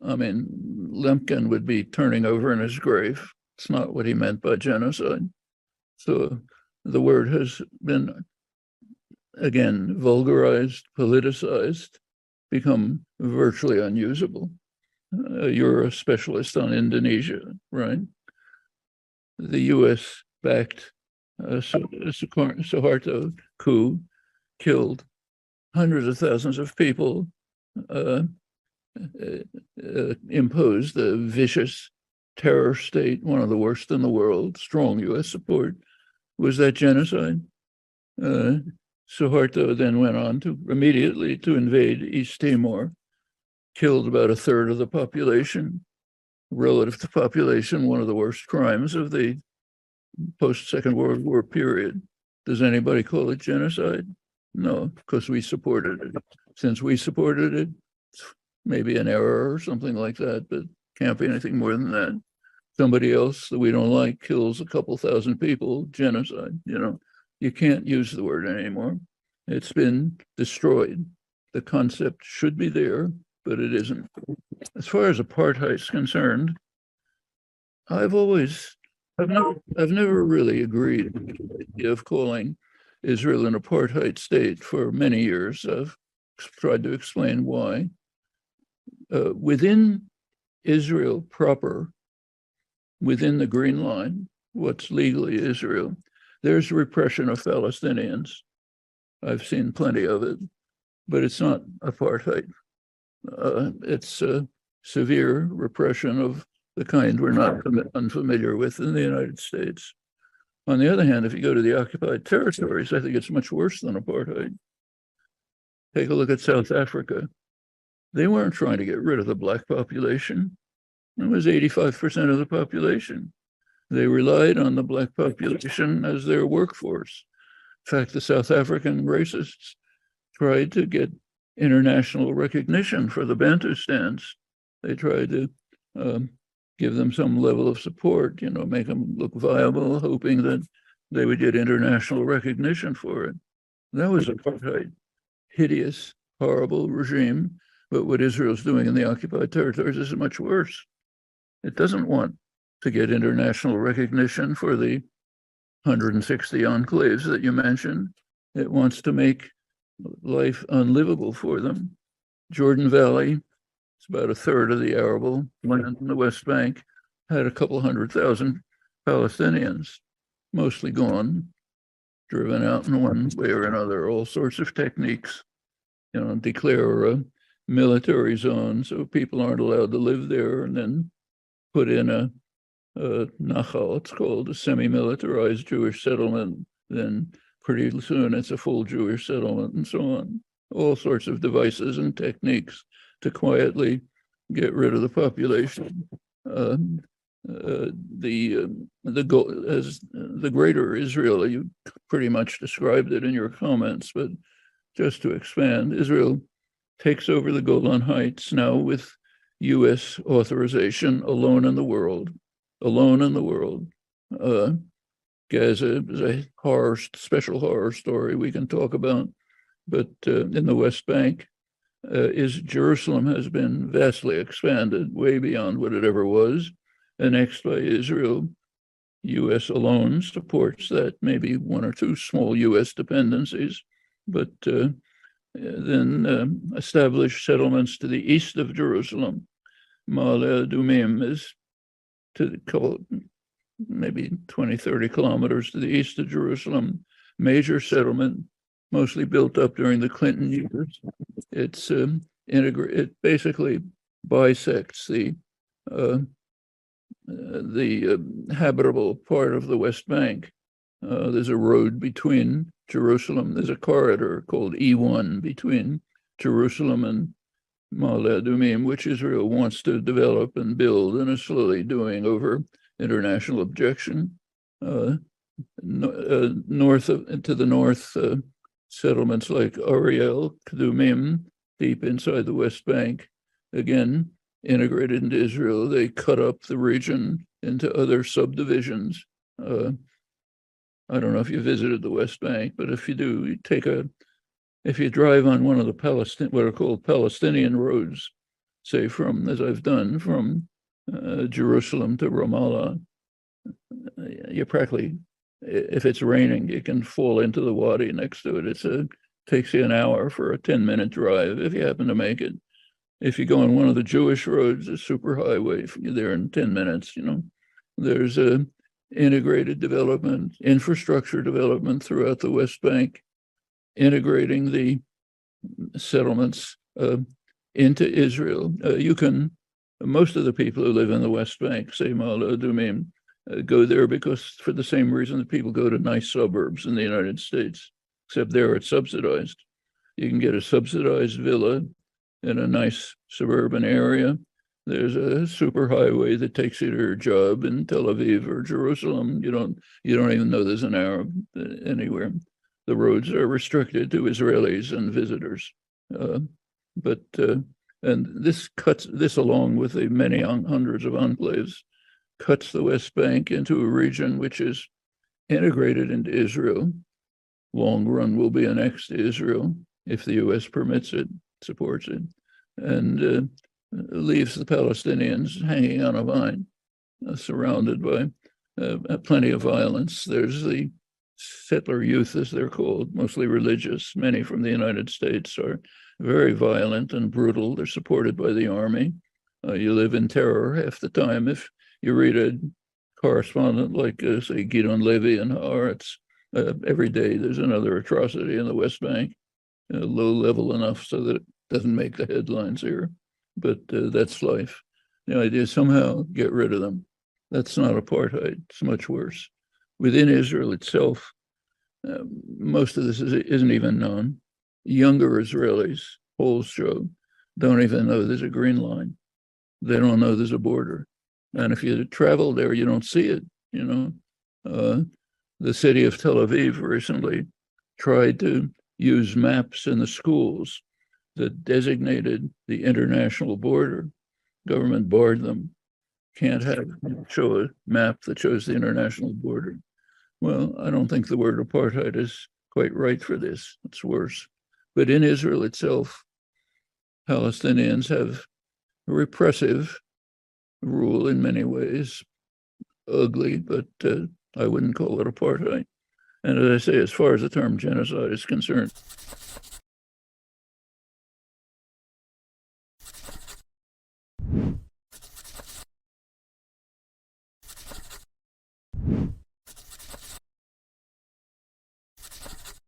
I mean, Lemkin would be turning over in his grave. It's not what he meant by genocide. So the word has been, again, vulgarized, politicized, become virtually unusable. You're a specialist on Indonesia, right? The U.S. backed Suharto coup, killed hundreds of thousands of people, imposed a vicious terror state, one of the worst in the world, strong U.S. support. Was that genocide? Suharto then went on to immediately to invade East Timor, killed about a third of the population. Relative to population, one of the worst crimes of the post-Second World War period. Does anybody call it genocide? No, because we supported it. Since we supported it, maybe an error or something like that, but can't be anything more than that. Somebody else that we don't like kills a couple thousand people, genocide. You can't use the word anymore. It's been destroyed. The concept should be there, but it isn't. As far as apartheid is concerned, I've never really agreed with the idea of calling Israel an apartheid state for many years. I've tried to explain why. Within Israel proper, within the Green Line, what's legally Israel, there's repression of Palestinians. I've seen plenty of it, but it's not apartheid. It's severe repression of the kind we're not unfamiliar with in the United States. On the other hand, if you go to the occupied territories, I think it's much worse than apartheid. Take a look at South Africa. They weren't trying to get rid of the Black population. It was 85% of the population. They relied on the Black population as their workforce. In fact, the South African racists tried to get international recognition for the Bantustans. They tried to give them some level of support, make them look viable, hoping that they would get international recognition for it. That was apartheid, hideous, horrible regime. But what Israel's doing in the occupied territories is much worse. It doesn't want to get international recognition for the 160 enclaves that you mentioned. It wants to make life unlivable for them. Jordan Valley, it's about a third of the arable land in the West Bank, had a couple 100,000 Palestinians, mostly gone, driven out in one way or another, all sorts of techniques, declare military zone so people aren't allowed to live there, and then put in a nachal, it's called a semi-militarized Jewish settlement. Then pretty soon it's a full Jewish settlement, and so on. All sorts of devices and techniques to quietly get rid of the population. The goal as the greater Israel, you pretty much described it in your comments, but just to expand, Israel takes over the Golan Heights now with U.S. authorization, alone in the world. Gaza is a special horror story we can talk about, but in the West Bank, Jerusalem has been vastly expanded, way beyond what it ever was, annexed by Israel. U.S. alone supports that, maybe one or two small U.S. dependencies, but then established settlements to the east of Jerusalem. Ma'ale Adumim is maybe 20, 30 kilometers to the east of Jerusalem. Major settlement, mostly built up during the Clinton years. It basically bisects the habitable part of the West Bank. There's a road between Jerusalem. There's a corridor called E1 between Jerusalem and Ma'ale Adumim, which Israel wants to develop and build and is slowly doing over international objection. To the north, settlements like Ariel, Kadumim, deep inside the West Bank, again, integrated into Israel. They cut up the region into other subdivisions. I don't know if you visited the West Bank, but if you do, if you drive on one of the what are called Palestinian roads, say from, as I've done, from Jerusalem to Ramallah, you practically, if it's raining, you can fall into the wadi next to it. Takes you an hour for a 10-minute drive if you happen to make it. If you go on one of the Jewish roads, a super highway, you're there in 10 minutes, There's a integrated development, infrastructure development throughout the West Bank, integrating the settlements into Israel. Most of the people who live in the West Bank, say Ma'ale Adumim, go there because for the same reason that people go to nice suburbs in the United States, except there it's subsidized. You can get a subsidized villa in a nice suburban area. There's a super highway that takes you to your job in Tel Aviv or Jerusalem. You don't even know there's an Arab anywhere. The roads are restricted to Israelis and visitors. And this along with the many hundreds of enclaves, cuts the West Bank into a region which is integrated into Israel. Long run will be annexed to Israel if the U.S. permits it, supports it, and leaves the Palestinians hanging on a vine, surrounded by plenty of violence. There's the settler youth, as they're called, mostly religious. Many from the United States are very violent and brutal. They're supported by the army. You live in terror half the time. If you read a correspondent like, say, Gidon Levy in Haaretz, every day there's another atrocity in the West Bank, low level enough so that it doesn't make the headlines here. But that's life. The idea is somehow get rid of them. That's not apartheid. It's much worse. Within Israel itself, most of this isn't even known. Younger Israelis, polls show, don't even know there's a green line. They don't know there's a border. And if you travel there, you don't see it, The city of Tel Aviv recently tried to use maps in the schools that designated the international border. Government barred them. Can't show a map that shows the international border. Well, I don't think the word apartheid is quite right for this. It's worse. But in Israel itself, Palestinians have a repressive rule in many ways, ugly, but I wouldn't call it apartheid. And as I say, as far as the term genocide is concerned,